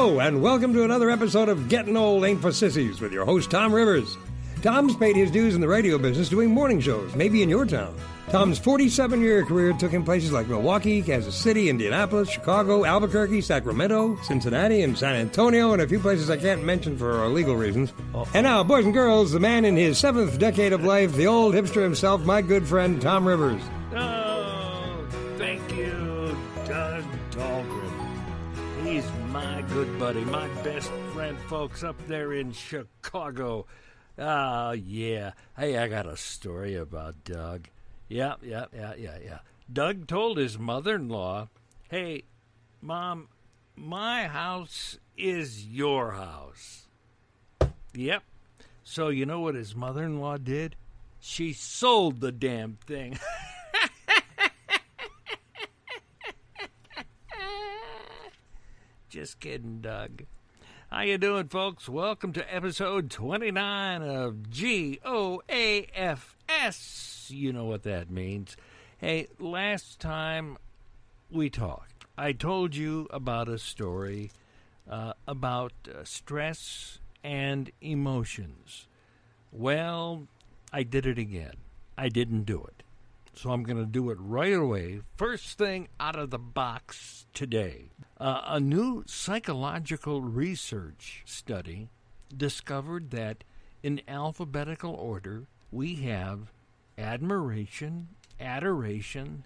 Hello, and welcome to another episode of Getting Old Ain't for Sissies with your host, Tomm Rivers. Tomm's paid his dues in the radio business doing morning shows, maybe in your town. Tomm's 47-year career took him places like Milwaukee, Kansas City, Indianapolis, Chicago, Albuquerque, Sacramento, Cincinnati, and San Antonio, and a few places I can't mention for legal reasons. And now, boys and girls, the man in his 7th decade of life, the old hipster himself, my good friend, Tomm Rivers. Oh, thank you, Doug Dahlgren. He's my good buddy, my best friend, folks, up there in Chicago. Yeah. Hey, I got a story about Doug. Yeah. Doug told his mother-in-law, "Hey, Mom, my house is your house." Yep. So you know what his mother-in-law did? She sold the damn thing. Just kidding, Doug. How you doing, folks? Welcome to episode 29 of G.O.A.F.S. You know what that means. Hey, last time we talked, I told you about a story about stress and emotions. Well, I did it again. I didn't do it. So I'm going to do it right away. First thing out of the box today. A new psychological research study discovered that in alphabetical order, we have admiration, adoration,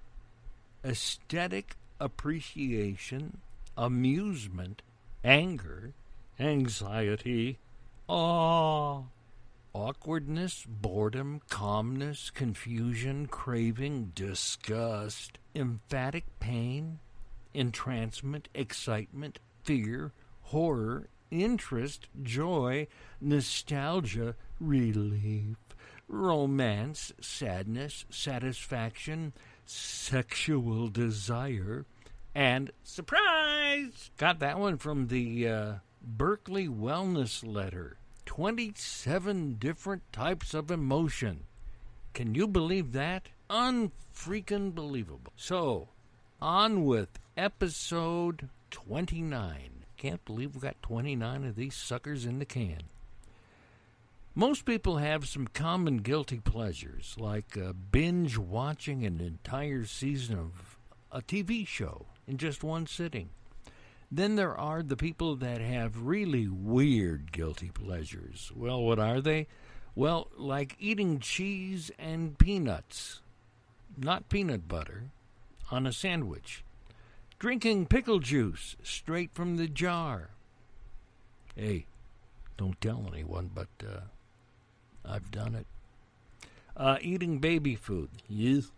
aesthetic appreciation, amusement, anger, anxiety, awe, awkwardness, boredom, calmness, confusion, craving, disgust, emphatic pain, entrancement, excitement, fear, horror, interest, joy, nostalgia, relief, romance, sadness, satisfaction, sexual desire, and surprise! Got that one from the Berkeley Wellness Letter. 27 different types of emotion. Can you believe that? Unfreaking believable. So, on with episode 29. Can't believe we got 29 of these suckers in the can. Most people have some common guilty pleasures, like binge watching an entire season of a TV show in just one sitting. Then there are the people that have really weird guilty pleasures. Well, what are they? Well, like eating cheese and peanuts, not peanut butter, on a sandwich. Drinking pickle juice straight from the jar. Hey, don't tell anyone, but I've done it. Eating baby food. Yes.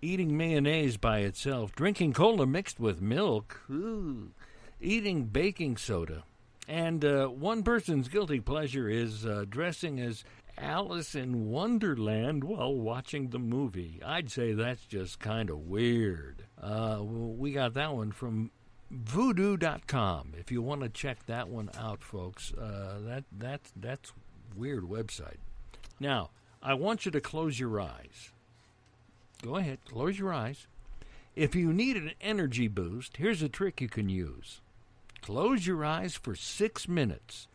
Eating mayonnaise by itself, drinking cola mixed with milk, eating baking soda. And one person's guilty pleasure is dressing as Alice in Wonderland while watching the movie. I'd say that's just kind of weird. We got that one from voodoo.com. If you want to check that one out, folks, that's weird website. Now, I want you to close your eyes. Go ahead, close your eyes. If you need an energy boost, here's a trick you can use. Close your eyes for 6 minutes.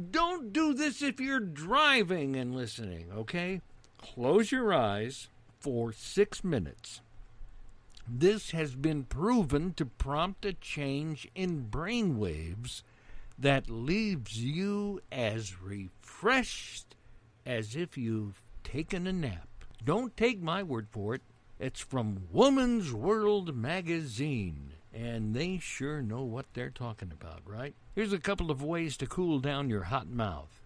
Don't do this if you're driving and listening, okay? Close your eyes for 6 minutes. This has been proven to prompt a change in brain waves that leaves you as refreshed as if you've taken a nap. Don't take my word for it. It's from Woman's World magazine, and they sure know what they're talking about, right? Here's a couple of ways to cool down your hot mouth.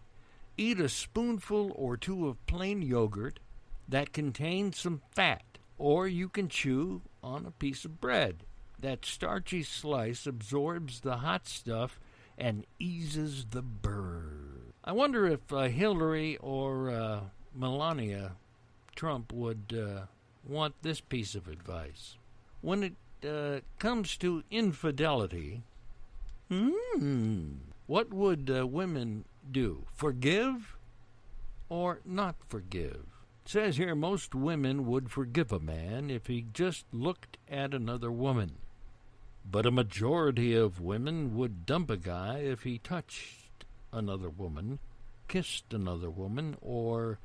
Eat a spoonful or two of plain yogurt that contains some fat, or you can chew on a piece of bread. That starchy slice absorbs the hot stuff and eases the burn. I wonder if Hillary or Melania Trump would want this piece of advice. When it comes to infidelity, what would women do? Forgive or not forgive? It says here most women would forgive a man if he just looked at another woman. but a majority of women would dump a guy if he touched another woman, kissed another woman, or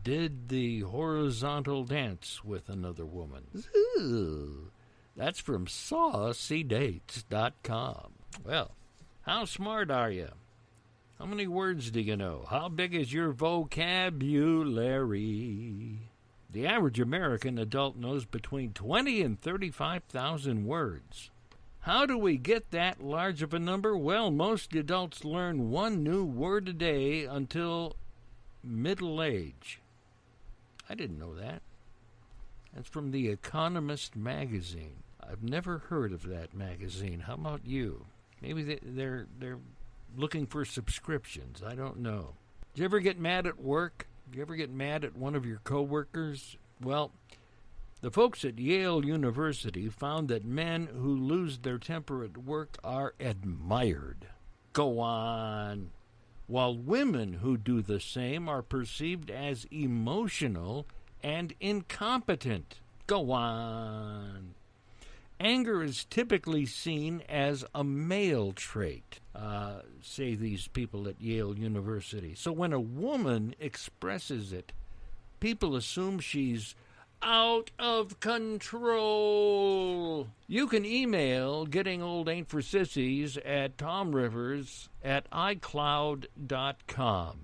did the horizontal dance with another woman. Ooh, that's from saucydates.com. Well, how smart are you? How many words do you know? How big is your vocabulary? The average American adult knows between 20 and 35,000 words. How do we get that large of a number? Well, most adults learn one new word a day until middle age. I didn't know that. That's from The Economist magazine. I've never heard of that magazine. How about you? Maybe they're looking for subscriptions. I don't know. Did you ever get mad at work? Did you ever get mad at one of your coworkers? Well, the folks at Yale University found that men who lose their temper at work are admired. Go on. While women who do the same are perceived as emotional and incompetent. Go on. Anger is typically seen as a male trait, say these people at Yale University. So when a woman expresses it, people assume she's out of control. You can email Getting Old Ain't for Sissies at TommRivers@iCloud.com.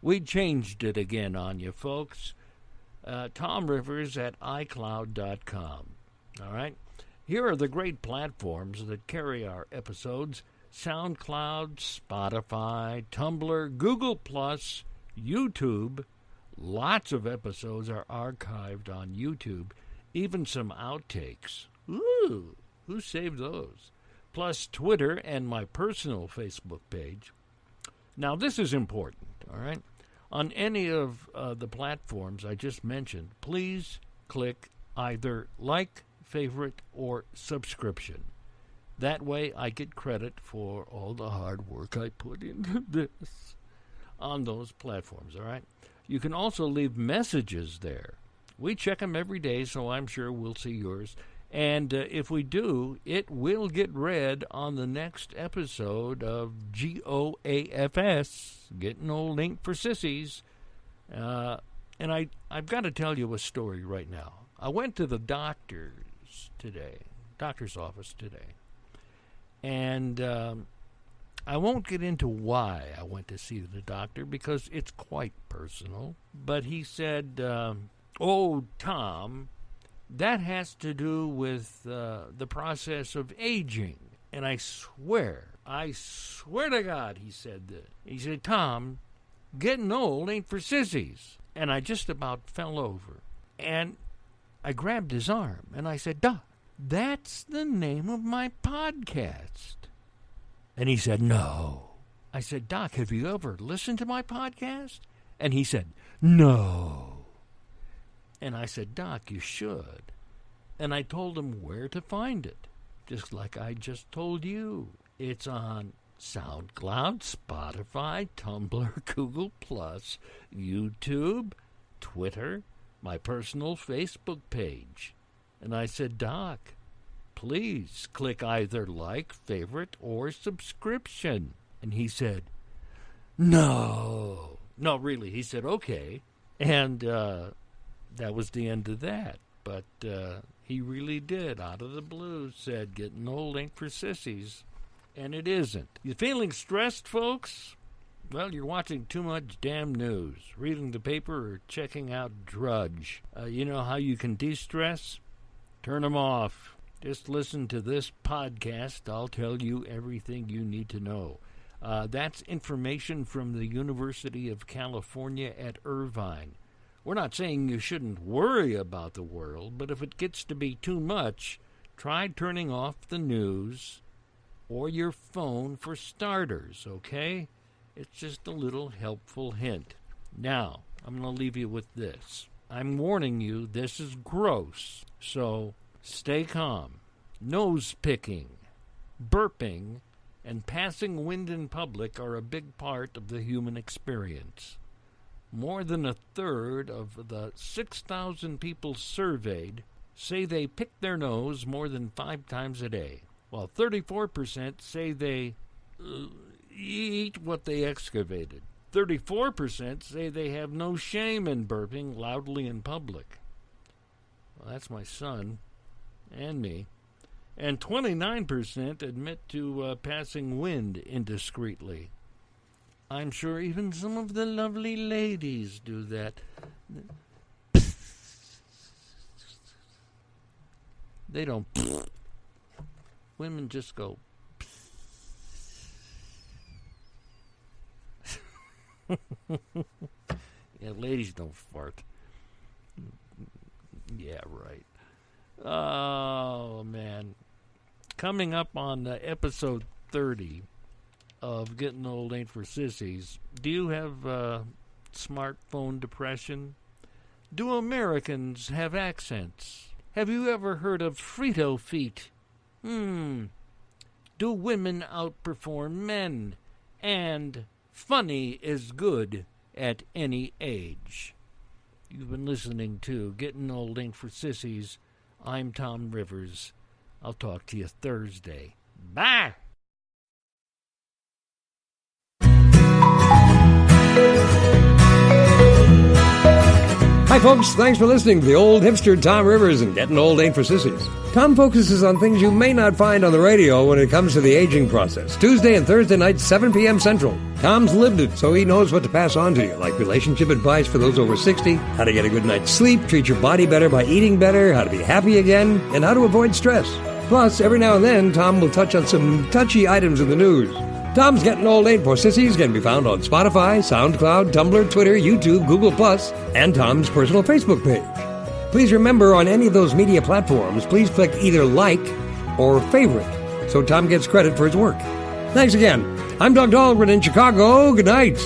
We changed it again on you, folks. TommRivers@iCloud.com. All right? Here are the great platforms that carry our episodes: SoundCloud, Spotify, Tumblr, Google+, YouTube. Lots of episodes are archived on YouTube, even some outtakes. Ooh, who saved those? Plus Twitter and my personal Facebook page. Now, this is important, all right? On any of the platforms I just mentioned, please click either like, favorite, or subscription. That way I get credit for all the hard work I put into this on those platforms, all right? You can also leave messages there. We check them every day, so I'm sure we'll see yours. And if we do, it will get read on the next episode of G.O.A.F.S, Getting Old Ain't for Sissies. And I've got to tell you a story right now. I went to the doctor's office today. And I won't get into why I went to see the doctor because it's quite personal. But he said, "Oh, Tom, that has to do with the process of aging." And I swear to God, he said that. He said, "Tom, getting old ain't for sissies." And I just about fell over. And I grabbed his arm and I said, "Doc, that's the name of my podcast." And he said, "No." I said, "Doc, have you ever listened to my podcast?" And he said, "No." And I said, "Doc, you should." And I told him where to find it, just like I just told you. It's on SoundCloud, Spotify, Tumblr, Google+, YouTube, Twitter, my personal Facebook page. And I said, "Doc, please click either like, favorite, or subscription." And he said, "No." No, really. He said, "Okay." And that was the end of that. But he really did, out of the blue, said, "Getting old ain't for sissies." And it isn't. You feeling stressed, folks? Well, you're watching too much damn news, reading the paper, or checking out Drudge. You know how you can de-stress? Turn them off. Just listen to this podcast. I'll tell you everything you need to know. That's information from the University of California at Irvine. We're not saying you shouldn't worry about the world, but if it gets to be too much, try turning off the news or your phone for starters, okay? It's just a little helpful hint. Now, I'm going to leave you with this. I'm warning you, this is gross, so stay calm. Nose picking, burping, and passing wind in public are a big part of the human experience. More than a third of the 6,000 people surveyed say they pick their nose more than 5 times a day, while 34% say they eat what they excavated. 34% say they have no shame in burping loudly in public. Well, that's my son and me. And 29% admit to passing wind indiscreetly. I'm sure even some of the lovely ladies do that. They don't. Women just go. Yeah, ladies don't fart. Yeah, right. Oh, man. Coming up on episode 30 of Getting Old Ain't for Sissies, do you have smartphone depression? Do Americans have accents? Have you ever heard of Frito feet? Do women outperform men? And funny is good at any age. You've been listening to Getting Old Ain't for Sissies. I'm Tomm Rivers. I'll talk to you Thursday. Bye! Hi, folks. Thanks for listening to the old hipster Tomm Rivers and Getting Old Ain't for Sissies. Tom focuses on things you may not find on the radio when it comes to the aging process. Tuesday and Thursday nights, 7 p.m. Central. Tom's lived it, so he knows what to pass on to you, like relationship advice for those over 60, how to get a good night's sleep, treat your body better by eating better, how to be happy again, and how to avoid stress. Plus, every now and then, Tom will touch on some touchy items in the news. Tom's Getting Old Ain't for Sissies can be found on Spotify, SoundCloud, Tumblr, Twitter, YouTube, Google+, and Tom's personal Facebook page. Please remember, on any of those media platforms, please click either like or favorite so Tom gets credit for his work. Thanks again. I'm Doug Dahlgren in Chicago. Good night.